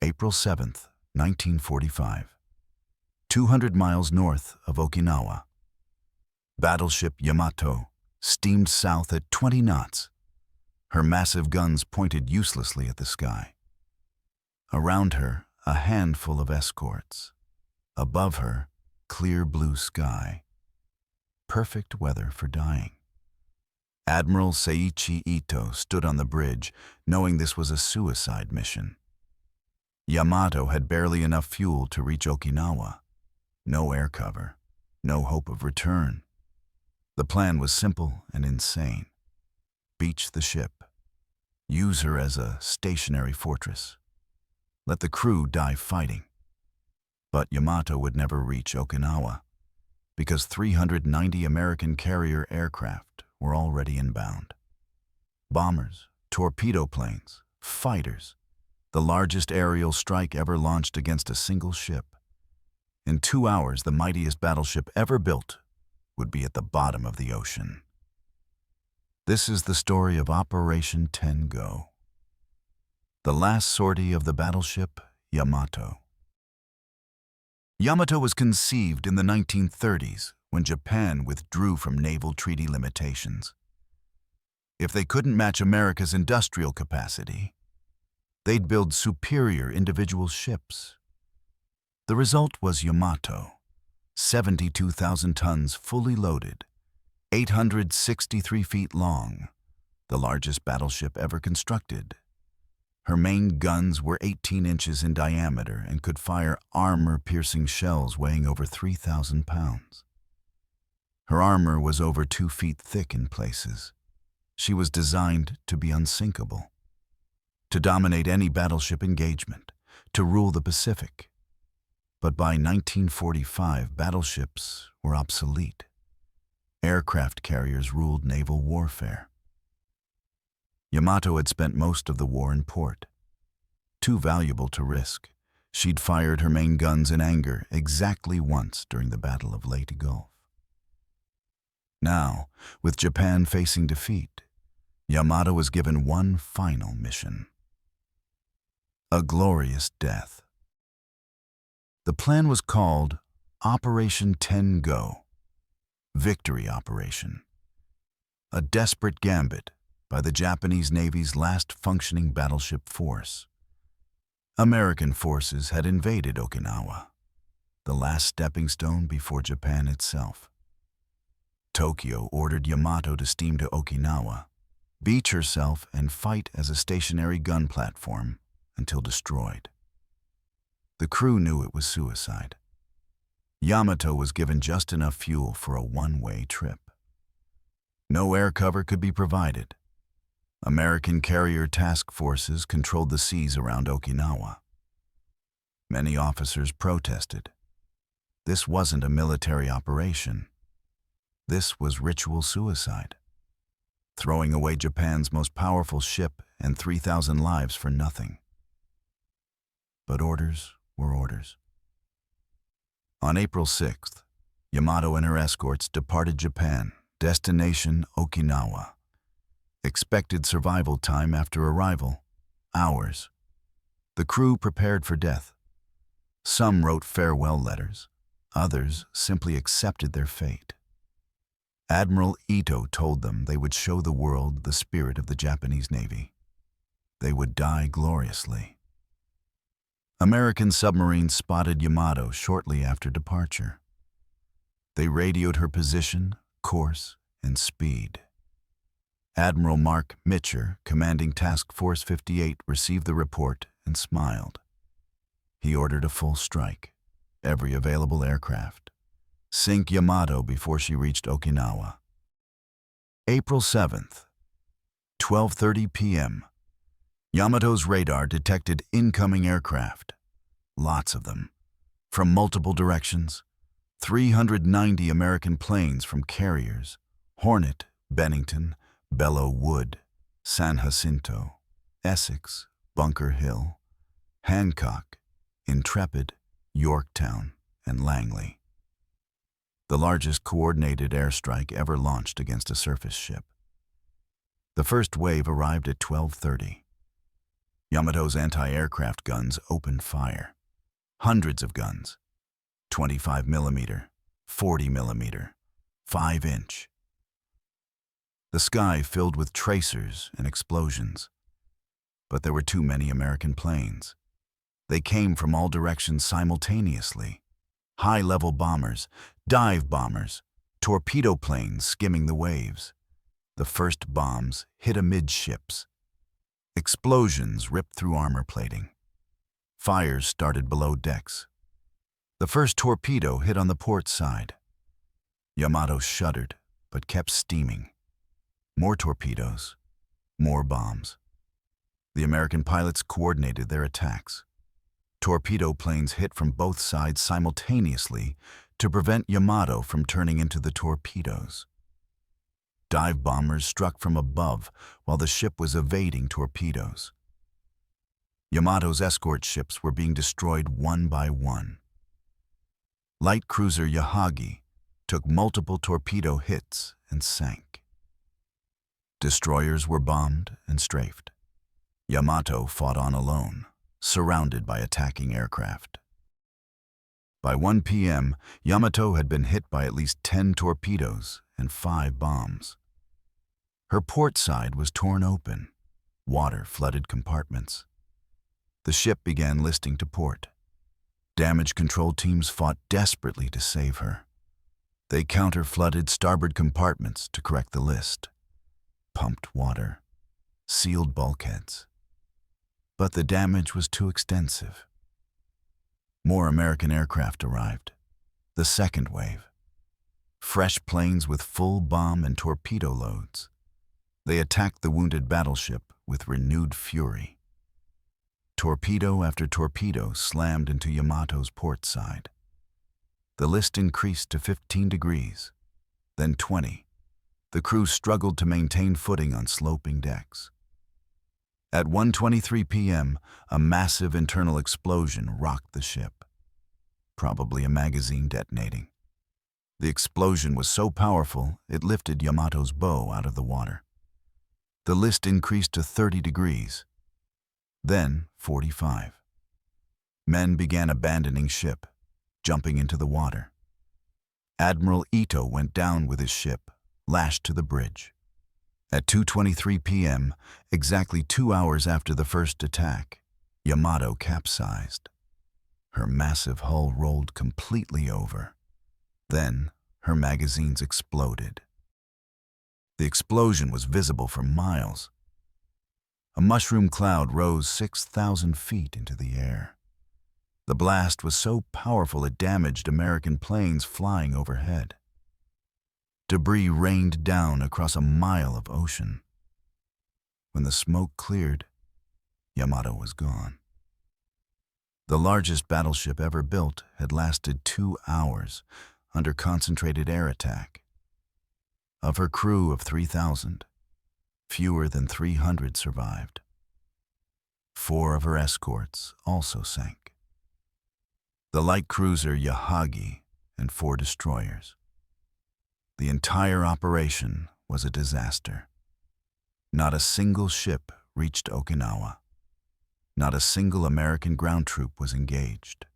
April 7th, 1945. 200 miles north of Okinawa. Battleship Yamato steamed south at 20 knots, her massive guns pointed uselessly at the sky. Around her, a handful of escorts. Above her, clear blue sky. Perfect weather for dying. Admiral Seiichi Ito stood on the bridge, knowing this was a suicide mission. Yamato had barely enough fuel to reach Okinawa. No air cover, no hope of return. The plan was simple and insane. Beach the ship. Use her as a stationary fortress. Let the crew die fighting. But Yamato would never reach Okinawa, because 390 American carrier aircraft were already inbound. Bombers, torpedo planes, fighters, the largest aerial strike ever launched against a single ship. In 2 hours, the mightiest battleship ever built would be at the bottom of the ocean. This is the story of Operation Tengo, the last sortie of the battleship Yamato. Yamato was conceived in the 1930s when Japan withdrew from naval treaty limitations. If they couldn't match America's industrial capacity, they'd build superior individual ships. The result was Yamato, 72,000 tons fully loaded, 863 feet long, the largest battleship ever constructed. Her main guns were 18 inches in diameter and could fire armor-piercing shells weighing over 3,000 pounds. Her armor was over 2 feet thick in places. She was designed to be unsinkable, to dominate any battleship engagement, to rule the Pacific. But by 1945, battleships were obsolete. Aircraft carriers ruled naval warfare. Yamato had spent most of the war in port. Too valuable to risk, she'd fired her main guns in anger exactly once during the Battle of Leyte Gulf. Now, with Japan facing defeat, Yamato was given one final mission: a glorious death. The plan was called Operation Tengo, Victory Operation, a desperate gambit by the Japanese Navy's last functioning battleship force. American forces had invaded Okinawa, the last stepping stone before Japan itself. Tokyo ordered Yamato to steam to Okinawa, beach herself, and fight as a stationary gun platform until destroyed. The crew knew it was suicide. Yamato was given just enough fuel for a one-way trip. No air cover could be provided. American carrier task forces controlled the seas around Okinawa. Many officers protested. This wasn't a military operation. This was ritual suicide, throwing away Japan's most powerful ship and 3,000 lives for nothing. But orders were orders. On April 6th, Yamato and her escorts departed Japan, destination Okinawa. Expected survival time after arrival, hours. The crew prepared for death. Some wrote farewell letters, others simply accepted their fate. Admiral Ito told them they would show the world the spirit of the Japanese Navy. They would die gloriously. American submarines spotted Yamato shortly after departure. They radioed her position, course, and speed. Admiral Mark Mitcher, commanding Task Force 58, received the report and smiled. He ordered a full strike, every available aircraft. Sink Yamato before she reached Okinawa. April 7th, 12:30 p.m. Yamato's radar detected incoming aircraft. Lots of them, from multiple directions. 390 American planes from carriers: Hornet, Bennington, Belleau Wood, San Jacinto, Essex, Bunker Hill, Hancock, Intrepid, Yorktown, and Langley. The largest coordinated airstrike ever launched against a surface ship. The first wave arrived at 12:30. Yamato's anti-aircraft guns opened fire. Hundreds of guns, 25 millimeter, 40 millimeter, 5-inch. The sky filled with tracers and explosions. But there were too many American planes. They came from all directions simultaneously. High-level bombers, dive bombers, torpedo planes skimming the waves. The first bombs hit amidships. Explosions ripped through armor plating. Fires started below decks. The first torpedo hit on the port side. Yamato shuddered, but kept steaming. More torpedoes, more bombs. The American pilots coordinated their attacks. Torpedo planes hit from both sides simultaneously to prevent Yamato from turning into the torpedoes. Dive bombers struck from above while the ship was evading torpedoes. Yamato's escort ships were being destroyed one by one. Light cruiser Yahagi took multiple torpedo hits and sank. Destroyers were bombed and strafed. Yamato fought on alone, surrounded by attacking aircraft. By 1 p.m., Yamato had been hit by at least 10 torpedoes and 5 bombs. Her port side was torn open. Water flooded compartments. The ship began listing to port. Damage control teams fought desperately to save her. They counter-flooded starboard compartments to correct the list, pumped water, sealed bulkheads. But the damage was too extensive. More American aircraft arrived. The second wave. Fresh planes with full bomb and torpedo loads. They attacked the wounded battleship with renewed fury. Torpedo after torpedo slammed into Yamato's port side. The list increased to 15 degrees, then 20. The crew struggled to maintain footing on sloping decks. At 1:23 p.m., a massive internal explosion rocked the ship, probably a magazine detonating. The explosion was so powerful, it lifted Yamato's bow out of the water. The list increased to 30 degrees, then 45. Men began abandoning ship, jumping into the water. Admiral Ito went down with his ship, lashed to the bridge. At 2:23 p.m., exactly 2 hours after the first attack, Yamato capsized. Her massive hull rolled completely over. Then, her magazines exploded. The explosion was visible for miles. A mushroom cloud rose 6,000 feet into the air. The blast was so powerful it damaged American planes flying overhead. Debris rained down across a mile of ocean. When the smoke cleared, Yamato was gone. The largest battleship ever built had lasted 2 hours under concentrated air attack. Of her crew of 3,000, fewer than 300 survived. 4 of her escorts also sank. The light cruiser Yahagi and 4 destroyers. The entire operation was a disaster. Not a single ship reached Okinawa. Not a single American ground troop was engaged.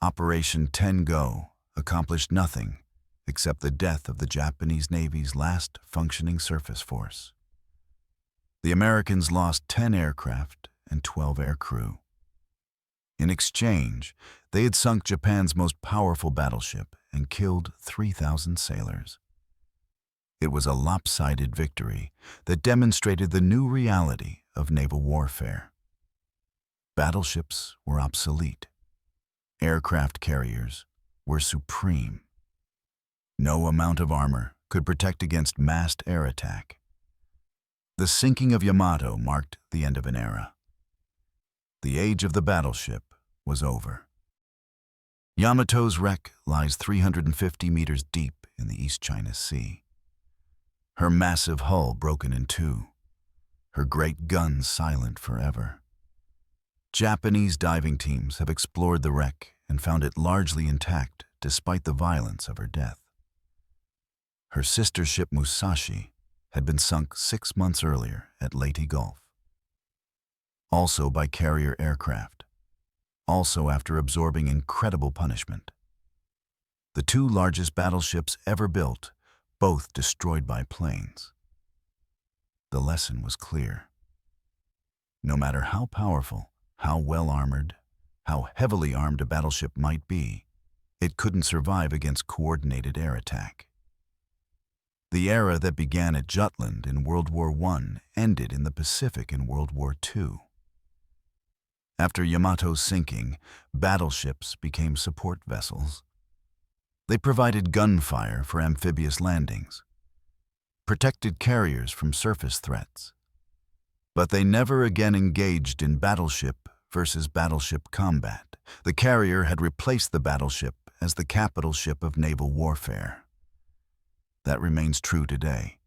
Operation Tengo accomplished nothing except the death of the Japanese Navy's last functioning surface force. The Americans lost 10 aircraft and 12 aircrew. In exchange, they had sunk Japan's most powerful battleship and killed 3,000 sailors. It was a lopsided victory that demonstrated the new reality of naval warfare. Battleships were obsolete. Aircraft carriers were supreme. No amount of armor could protect against massed air attack. The sinking of Yamato marked the end of an era. The age of the battleship was over. Yamato's wreck lies 350 meters deep in the East China Sea. Her massive hull broken in 2, her great guns silent forever. Japanese diving teams have explored the wreck and found it largely intact despite the violence of her death. Her sister ship Musashi had been sunk 6 months earlier at Leyte Gulf. also by carrier aircraft, also after absorbing incredible punishment. The two largest battleships ever built, both destroyed by planes. The lesson was clear. No matter how powerful, how well-armored, how heavily armed a battleship might be, it couldn't survive against coordinated air attack. The era that began at Jutland in World War I ended in the Pacific in World War II. After Yamato's sinking, battleships became support vessels. They provided gunfire for amphibious landings, protected carriers from surface threats. But they never again engaged in battleship versus battleship combat. The carrier had replaced the battleship as the capital ship of naval warfare. That remains true today.